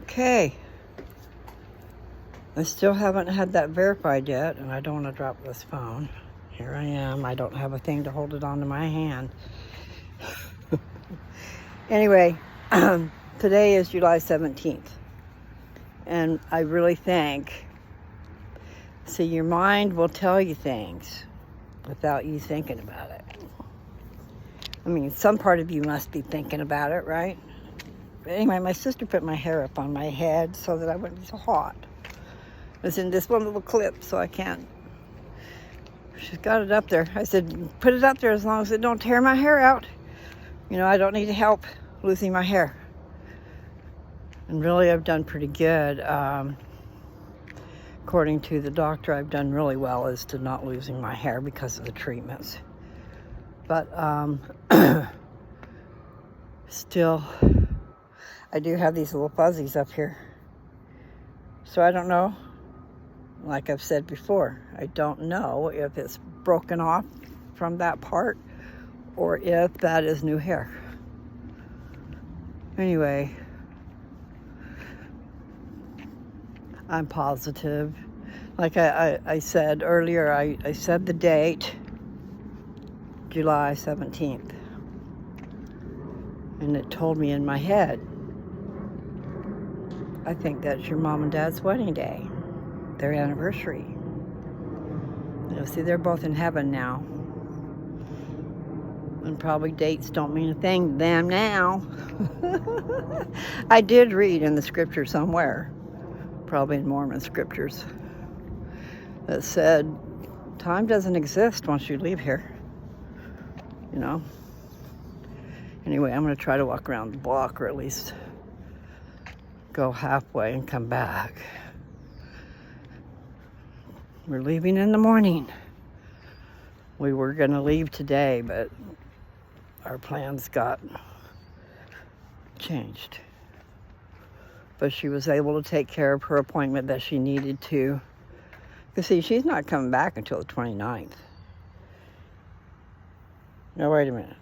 Okay. I still haven't had that verified yet, and I don't want to drop this phone. Here I am. I don't have a thing to hold it onto my hand. Anyway, today is July 17th. And I really think, see, your mind will tell you things without you thinking about it. I mean, some part of you must be thinking about it, right? But anyway, my sister put my hair up on my head so that I wouldn't be so hot. It's in this one little clip, so I can't. She's got it up there. I said, put it up there as long as it don't tear my hair out. You know, I don't need help losing my hair. And really, I've done pretty good. According to the doctor, I've done really well as to not losing my hair because of the treatments. But still, I do have these little fuzzies up here. So I don't know. Like I've said before, I don't know if it's broken off from that part or if that is new hair. Anyway, I'm positive. Like I said earlier, I said the date, July 17th. And it told me in my head, I think that's your mom and dad's wedding day. Their anniversary. You know, see, they're both in heaven now. And probably dates don't mean a thing to them now. I did read in the scripture somewhere, probably in Mormon scriptures, that said time doesn't exist once you leave here. You know? Anyway, I'm going to try to walk around the block, or at least go halfway and come back. We're leaving in the morning. We were going to leave today, but our plans got changed. But she was able to take care of her appointment that she needed to. You see, she's not coming back until the 29th. Now, wait a minute.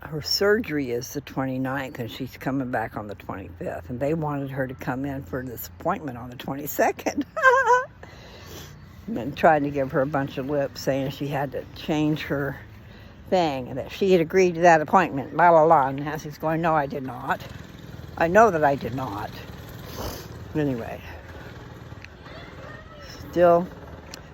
Her surgery is the 29th, and she's coming back on the 25th. And they wanted her to come in for this appointment on the 22nd. And trying to give her a bunch of lips, saying she had to change her thing, and that she had agreed to that appointment, blah, blah, blah. And Nancy's going, no, I did not. I know that I did not. Anyway. Still,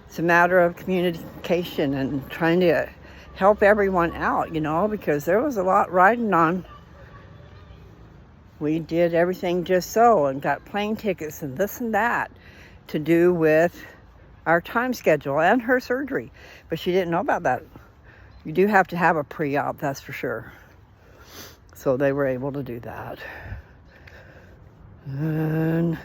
it's a matter of communication and trying to help everyone out, you know, because there was a lot riding on. We did everything just so and got plane tickets and this and that to do with our time schedule and her surgery. But she didn't know about that. You do have to have a pre-op, that's for sure. So they were able to do that. And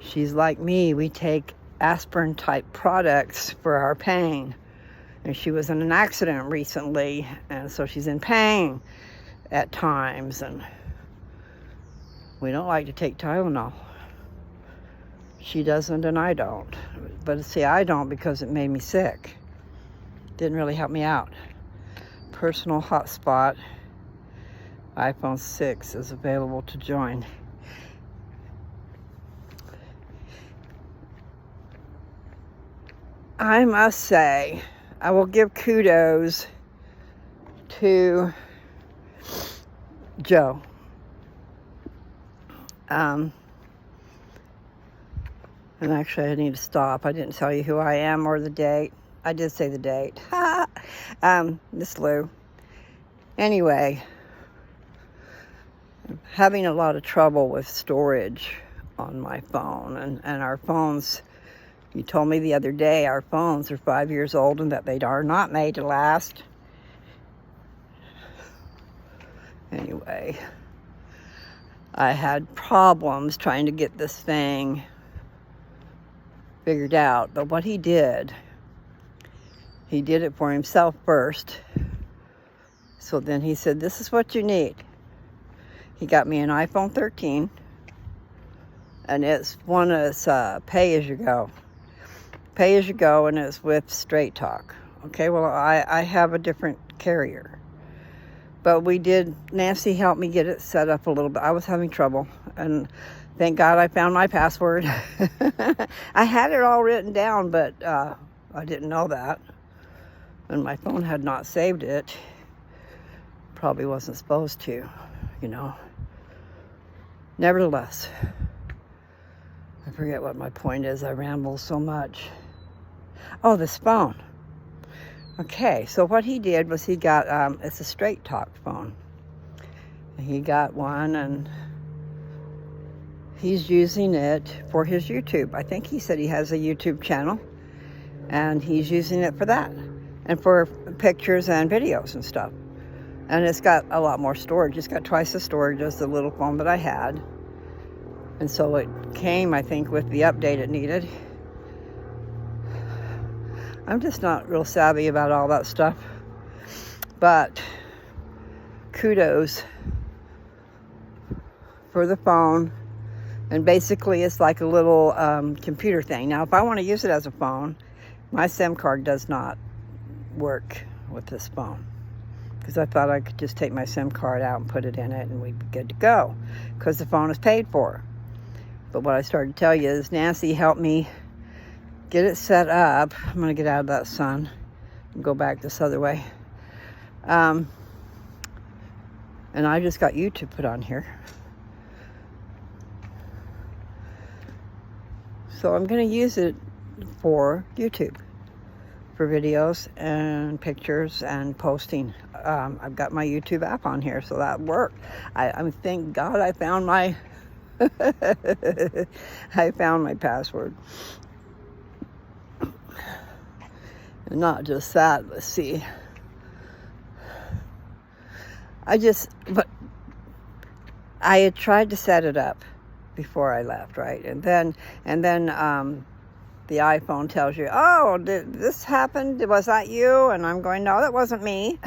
she's like me. We take aspirin type products for our pain. And she was in an accident recently, and so she's in pain at times, and we don't like to take Tylenol. She doesn't, and I don't. But see, I don't because it made me sick. Didn't really help me out. Personal hotspot, iPhone 6 is available to join. I must say, I will give kudos to Joe. And actually, I need to stop. I didn't tell you who I am or the date. I did say the date. Miss Lou. Anyway, I'm having a lot of trouble with storage on my phone. And our phones, you told me the other day, our phones are 5 years old and that they are not made to last. Anyway, I had problems trying to get this thing figured out. But what he did it for himself first. So then he said, this is what you need. He got me an iPhone 13. And it's pay as you go. Pay as you go, and it's with Straight Talk. Okay, well, I have a different carrier. But Nancy helped me get it set up a little bit. I was having trouble, and thank God I found my password. I had it all written down, but I didn't know that. And my phone had not saved it. Probably wasn't supposed to, you know. Nevertheless, I forget what my point is. I ramble so much. Oh, this phone. Okay, so what he did was he got, it's a straight talk phone. He got one, and he's using it for his YouTube. I think he said he has a YouTube channel, and he's using it for that, and for pictures and videos and stuff. And it's got a lot more storage. It's got twice the storage as the little phone that I had. And so it came, I think, with the update it needed. I'm just not real savvy about all that stuff. But kudos for the phone. And basically it's like a little computer thing. Now, if I want to use it as a phone, my SIM card does not work with this phone. Because I thought I could just take my SIM card out and put it in it and we'd be good to go. Because the phone is paid for. But what I started to tell you is Nancy helped me get it set up. I'm going to get out of that sun and go back this other way. And I just got YouTube put on here. So I'm going to use it for YouTube, for videos and pictures and posting. I've got my YouTube app on here, so that worked. I thank God I found my I found my password. And not just that, let's see. But I had tried to set it up before I left, right? And then the iPhone tells you, oh, did this happen? Was that you? And I'm going, no, that wasn't me.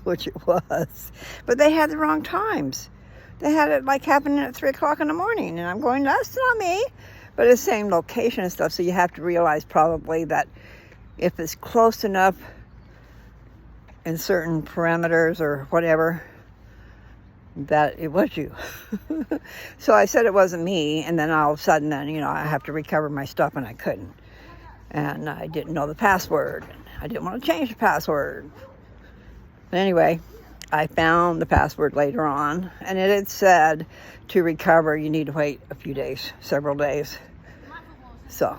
Which it was. But they had the wrong times. They had it like happening at 3 o'clock in the morning. And I'm going, that's not me. But it's the same location and stuff. So you have to realize probably that if it's close enough in certain parameters or whatever, that it was you. So I said it wasn't me, and then all of a sudden then, you know, I have to recover my stuff, and I couldn't. And I didn't know the password. I didn't want to change the password. But anyway, I found the password later on, and it had said to recover you need to wait a few days, several days. So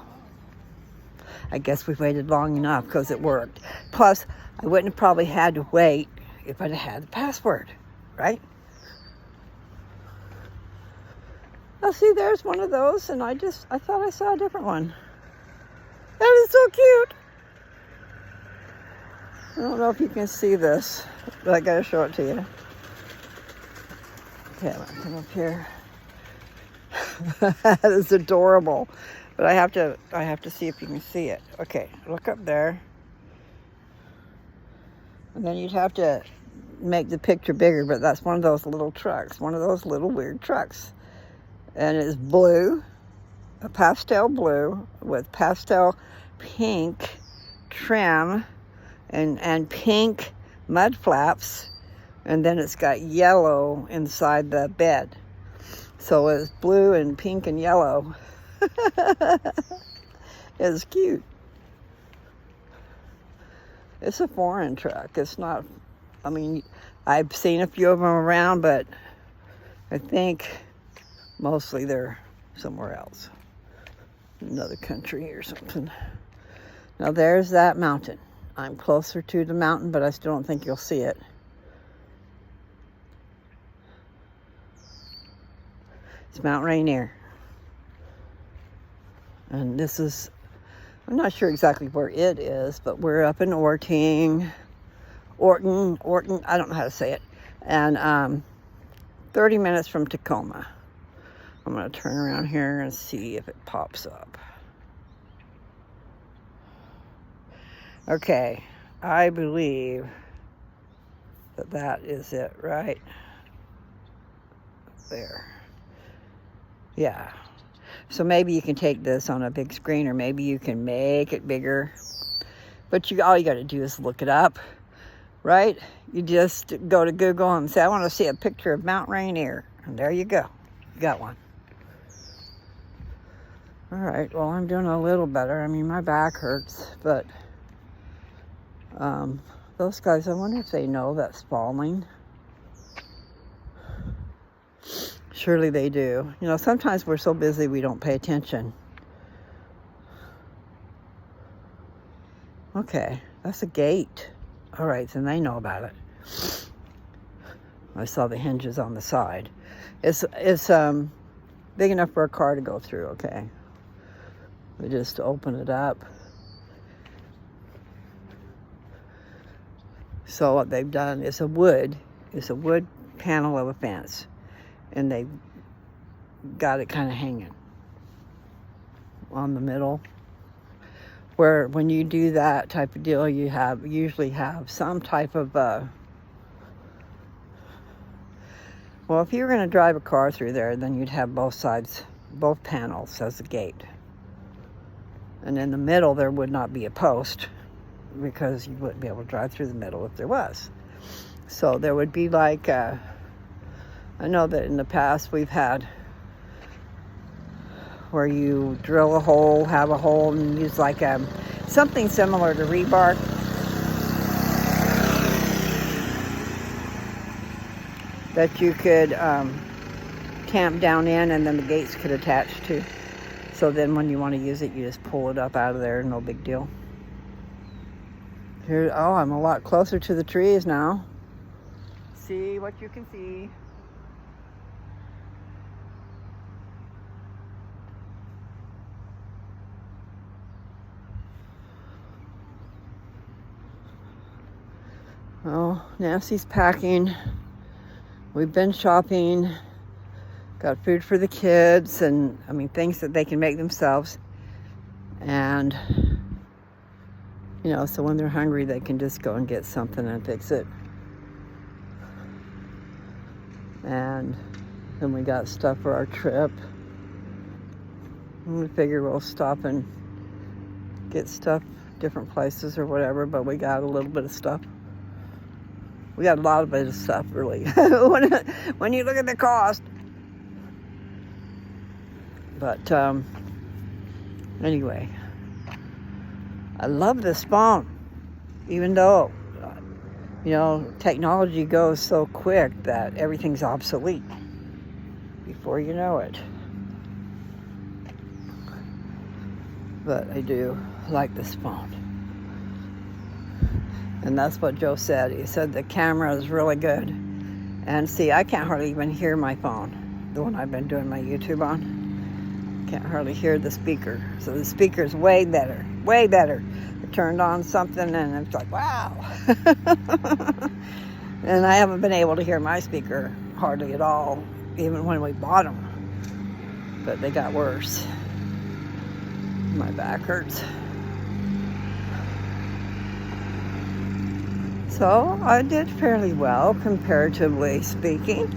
I guess we waited long enough because it worked. Plus, I wouldn't have probably had to wait if I'd had the password, right? Oh, see, there's one of those, and I thought I saw a different one. That is so cute. I don't know if you can see this, but I gotta show it to you. Okay, I'm gonna come up here. That is adorable, but I have to see if you can see it. Okay, look up there, and then you'd have to make the picture bigger. But that's one of those little trucks, one of those little weird trucks. And it's blue, a pastel blue with pastel pink trim and pink mud flaps. And then it's got yellow inside the bed. So it's blue and pink and yellow. It's cute. It's a foreign truck. It's not, I mean, I've seen a few of them around, but I think mostly they're somewhere else, another country or something. Now there's that mountain. I'm closer to the mountain, but I still don't think you'll see it. It's Mount Rainier. And this is, I'm not sure exactly where it is, but we're up in Orting, I don't know how to say it. And 30 minutes from Tacoma. I'm going to turn around here and see if it pops up. Okay, I believe that is it, right? There. Yeah. So maybe you can take this on a big screen, or maybe you can make it bigger. But all you got to do is look it up. right? You just go to Google and say, I want to see a picture of Mount Rainier. And there you go. You got one. All right, well, I'm doing a little better. I mean, my back hurts, but those guys, I wonder if they know that's falling. Surely they do. You know, sometimes we're so busy we don't pay attention. Okay, that's a gate. All right, then they know about it. I saw the hinges on the side. It's big enough for a car to go through, okay. We just open it up. So what they've done is a wood panel of a fence. And they got it kind of hanging on the middle. Where when you do that type of deal, you usually have some type of, well, if you were going to drive a car through there, then you'd have both sides, both panels as a gate. And in the middle, there would not be a post because you wouldn't be able to drive through the middle if there was. So there would be like, I know that in the past we've had where you drill a hole, have a hole, and use like something similar to rebar. That you could tamp down in, and then the gates could attach to. So then when you want to use it, you just pull it up out of there, no big deal. Here, oh, I'm a lot closer to the trees now. See what you can see. Well, Nancy's packing. We've been shopping. Got food for the kids, and I mean things that they can make themselves. And you know, so when they're hungry, they can just go and get something and fix it. And then we got stuff for our trip. And we figure we'll stop and get stuff different places or whatever, but we got a little bit of stuff. We got a lot of bit of stuff, really, when you look at the cost. But anyway, I love this phone, even though, you know, technology goes so quick that everything's obsolete before you know it. But I do like this phone. And that's what Joe said. He said the camera is really good. And see, I can't hardly even hear my phone, the one I've been doing my YouTube on. Can't hardly hear the speaker. So the speaker's way better, way better. I turned on something and it's like, wow. And I haven't been able to hear my speaker hardly at all, even when we bought them. But they got worse. My back hurts. So I did fairly well, comparatively speaking.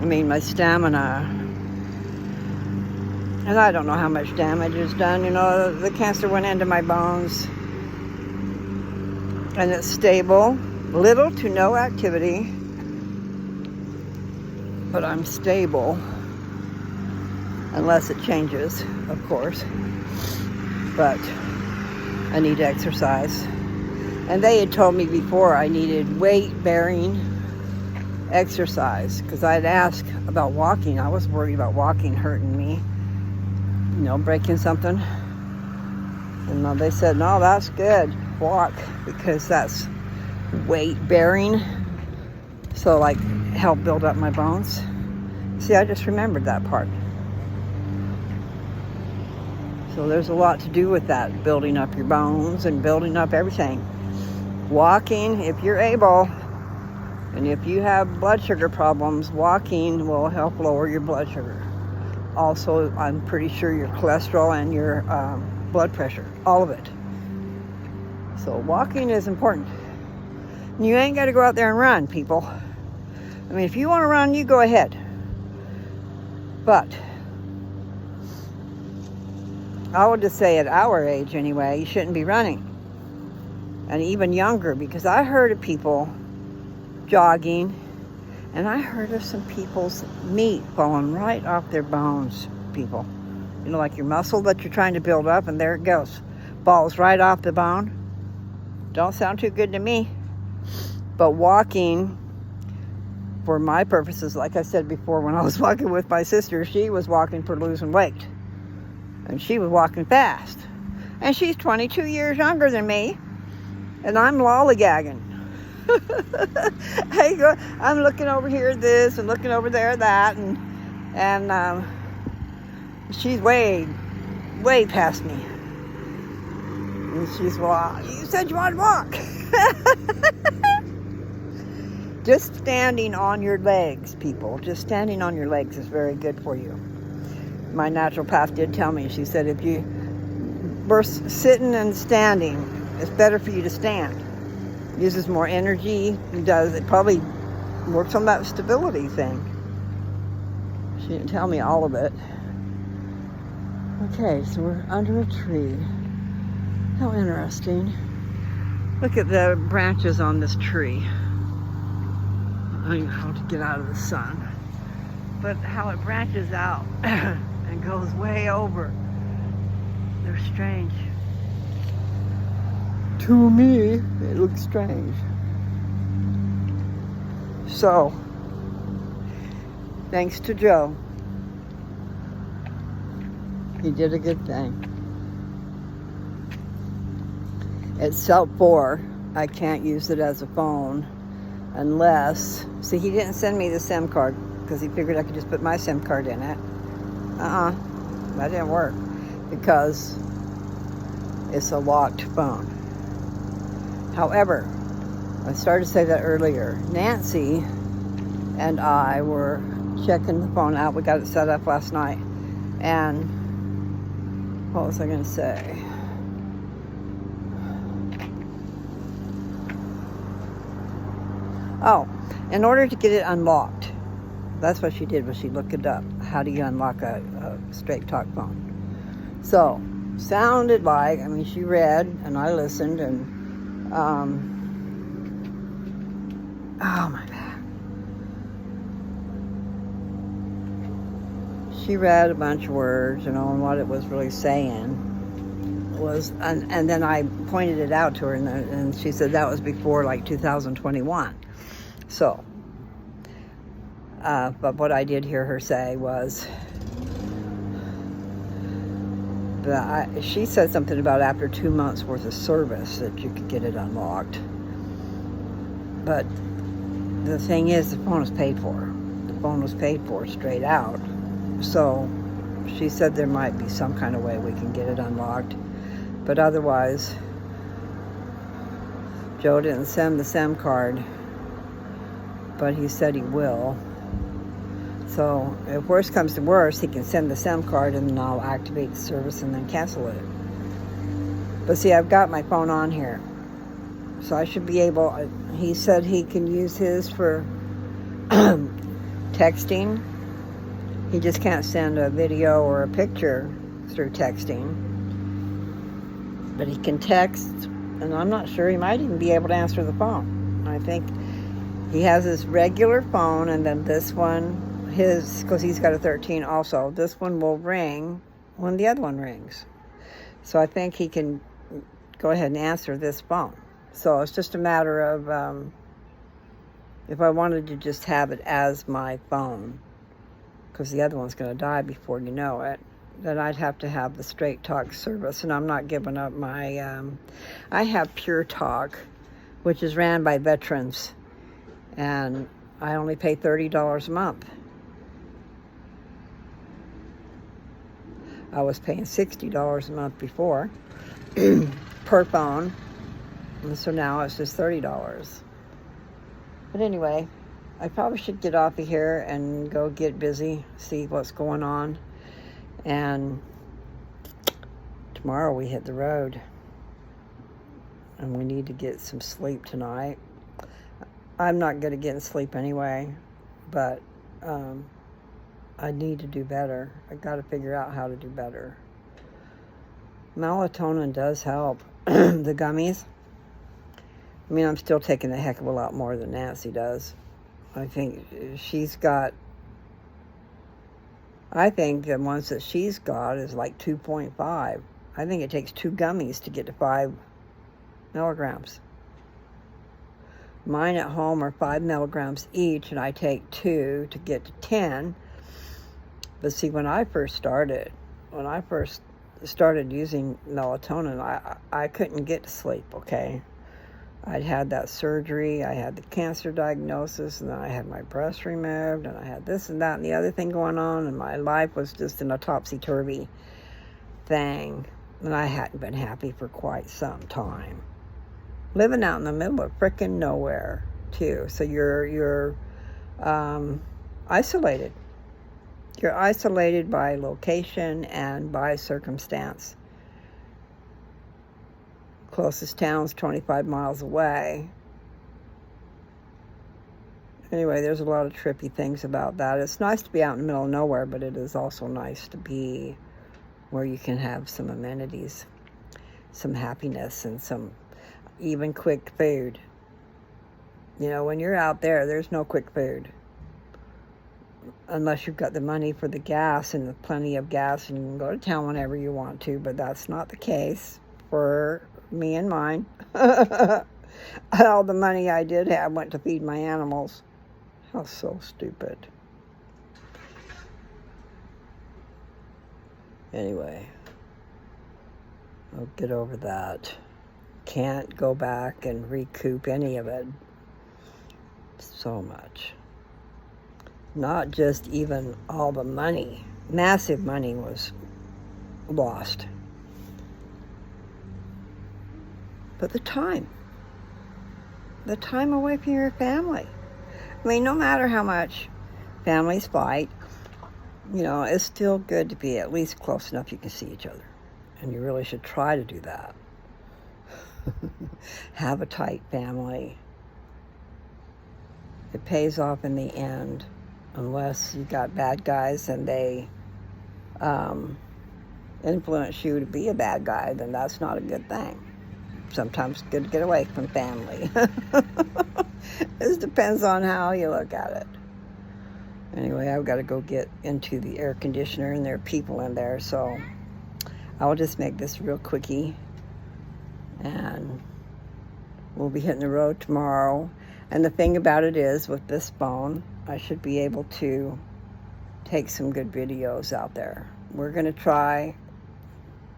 I mean, my stamina, and I don't know how much damage is done. You know, the cancer went into my bones, and it's stable, little to no activity, but I'm stable, unless it changes, of course. But I need to exercise. And they had told me before I needed weight-bearing exercise, because I'd asked about walking. I was worried about walking hurting me, you know, breaking something. And they said, no, that's good, walk, because that's weight-bearing. So, like, help build up my bones. See, I just remembered that part. So there's a lot to do with that, building up your bones and building up everything. Walking, if you're able, and if you have blood sugar problems, walking will help lower your blood sugar. Also, I'm pretty sure your cholesterol and your blood pressure, all of it. So walking is important. And you ain't got to go out there and run, people. I mean, if you want to run, you go ahead. But I would just say at our age anyway, you shouldn't be running. and even younger, because I heard of people jogging, and I heard of some people's meat falling right off their bones, people. You know, like your muscle that you're trying to build up, and there it goes. Falls right off the bone. Don't sound too good to me. But walking, for my purposes, like I said before, when I was walking with my sister, she was walking for losing weight. And she was walking fast. And she's 22 years younger than me. And I'm lollygagging. I'm looking over here at this and looking over there at that. And she's way past me. And she's, well, you said you wanted to walk. Just standing on your legs, people. Just standing on your legs is very good for you. My naturopath did tell me, she said, if you were sitting and standing, it's better for you to stand. It uses more energy. It probably works on that stability thing. She didn't tell me all of it. Okay, so we're under a tree. How interesting. Look at the branches on this tree. I don't know how to get out of the sun. But how it branches out and goes way over. They're strange. To me, it looks strange. So, thanks to Joe. He did a good thing. It's Cell 4. I can't use it as a phone unless... See, he didn't send me the SIM card because he figured I could just put my SIM card in it. That didn't work because it's a locked phone. However, I started to say that earlier. Nancy and I were checking the phone out. We got it set up last night. And what was I going to say? Oh, in order to get it unlocked, that's what she did, was she looked it up. How do you unlock a straight talk phone? So, sounded like, I mean, she read and I listened and, oh my back. She read a bunch of words, and what it was really saying was, and then I pointed it out to her, and she said that was before like 2021. So, but what I did hear her say was that she said something about after 2 months worth of service that you could get it unlocked. But the thing is, the phone was paid for. The phone was paid for straight out. So she said there might be some kind of way we can get it unlocked. But otherwise, Joe didn't send the SIM card, but he said he will. So if worst comes to worst, he can send the SIM card and then I'll activate the service and then cancel it. But see, I've got my phone on here. So I should be able, he said he can use his for texting. He just can't send a video or a picture through texting. But he can text, and I'm not sure, he might even be able to answer the phone. I think he has his regular phone, and then this one, because he's got a 13 also, this one will ring when the other one rings. So I think he can go ahead and answer this phone. So it's just a matter of if I wanted to just have it as my phone, because the other one's going to die before you know it, then I'd have to have the Straight Talk service, and I'm not giving up my, I have Pure Talk, which is ran by veterans, and I only pay $30 a month. I was paying $60 a month before per phone, and so now it's just $30. But anyway, I probably should get off of here and go get busy, see what's going on. And tomorrow we hit the road. And we need to get some sleep tonight. I'm not good at getting sleep anyway, but I need to do better. I got to figure out how to do better. Melatonin does help. The gummies, I mean, I'm still taking a heck of a lot more than Nancy does. I think she's got, I think the ones that she's got is like 2.5. I think it takes 2 gummies to get to 5 milligrams. Mine at home are 5 milligrams each, and I take 2 to get to 10. But see, when I first started using melatonin, I couldn't get to sleep, okay? I'd had that surgery, I had the cancer diagnosis, and then I had my breast removed, and I had this and that and the other thing going on, and my life was just in a topsy-turvy thing, and I hadn't been happy for quite some time. Living out in the middle of frickin' nowhere, too, so you're isolated. You're isolated by location and by circumstance. Closest town's 25 miles away. Anyway, there's a lot of trippy things about that. It's nice to be out in the middle of nowhere, but it is also nice to be where you can have some amenities, some happiness, and some even quick food. You know, when you're out there, there's no quick food. Unless you've got the money for the gas and plenty of gas, and you can go to town whenever you want to, but that's not the case for me and mine. All the money I did have went to feed my animals. How so stupid. Anyway, I'll get over that. Can't go back and recoup any of it. So much. Not just even all the money. Massive money was lost. But the time away from your family. I mean, no matter how much families fight, you know, it's still good to be at least close enough you can see each other. And you really should try to do that. Have a tight family. It pays off in the end, unless you got bad guys and they influence you to be a bad guy, then that's not a good thing. Sometimes it's good to get away from family. This depends on how you look at it. Anyway, I've got to go get into the air conditioner, and there are people in there, so I'll just make this real quickie, and we'll be hitting the road tomorrow. And the thing about it is, with this phone, I should be able to take some good videos out there. We're going to try.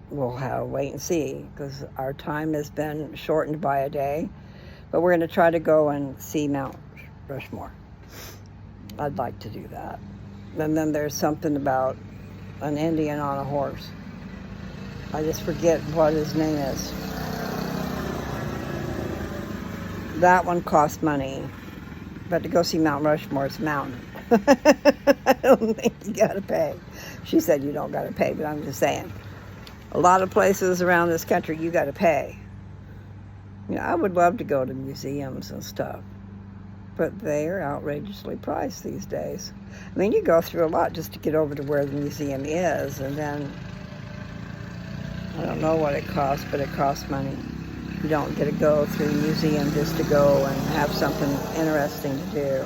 We'll wait and see, because our time has been shortened by a day. But we're going to try to go and see Mount Rushmore. I'd like to do that. And then there's something about an Indian on a horse. I just forget what his name is. That one cost money. But to go see Mount Rushmore, it's a mountain. I don't think you got to pay. She said you don't got to pay, but I'm just saying. A lot of places around this country, you got to pay. You know, I would love to go to museums and stuff, but they are outrageously priced these days. I mean, you go through a lot just to get over to where the museum is, and then I don't know what it costs, but it costs money. You don't get to go through a museum just to go and have something interesting to do.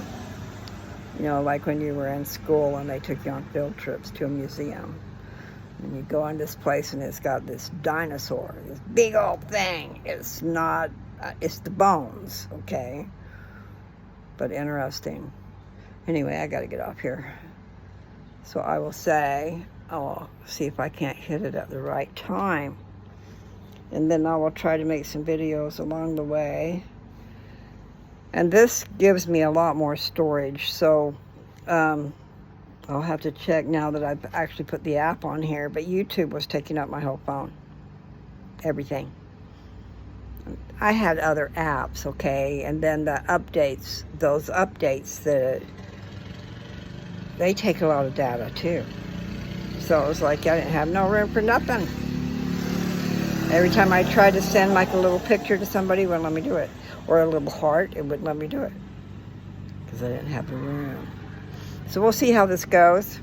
You know, like when you were in school and they took you on field trips to a museum. And you go in this place and it's got this dinosaur, this big old thing. It's not, it's the bones, okay? But interesting. Anyway, I got to get off here. So I will say, I'll see if I can't hit it at the right time. And then I will try to make some videos along the way. And this gives me a lot more storage, so I'll have to check now that I've actually put the app on here, but YouTube was taking up my whole phone. Everything. I had other apps, okay, and then the updates, those updates, they take a lot of data too. So it was like I didn't have no room for nothing. Every time I tried to send like a little picture to somebody, it wouldn't let me do it. Or a little heart, it wouldn't let me do it. Because I didn't have the room. So we'll see how this goes,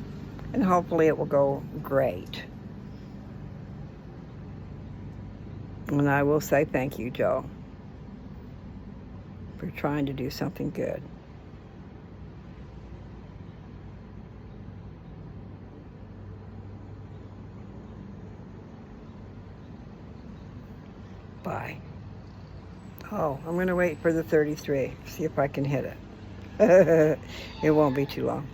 and hopefully it will go great. And I will say thank you, Joe. for trying to do something good. Bye. Oh, I'm going to wait for the 33. See if I can hit it. It won't be too long.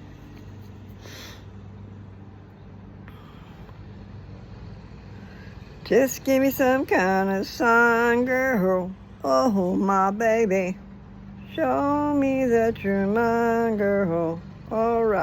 Just give me some kind of sign, girl. Oh, my baby. Show me that you're mine, girl. All right.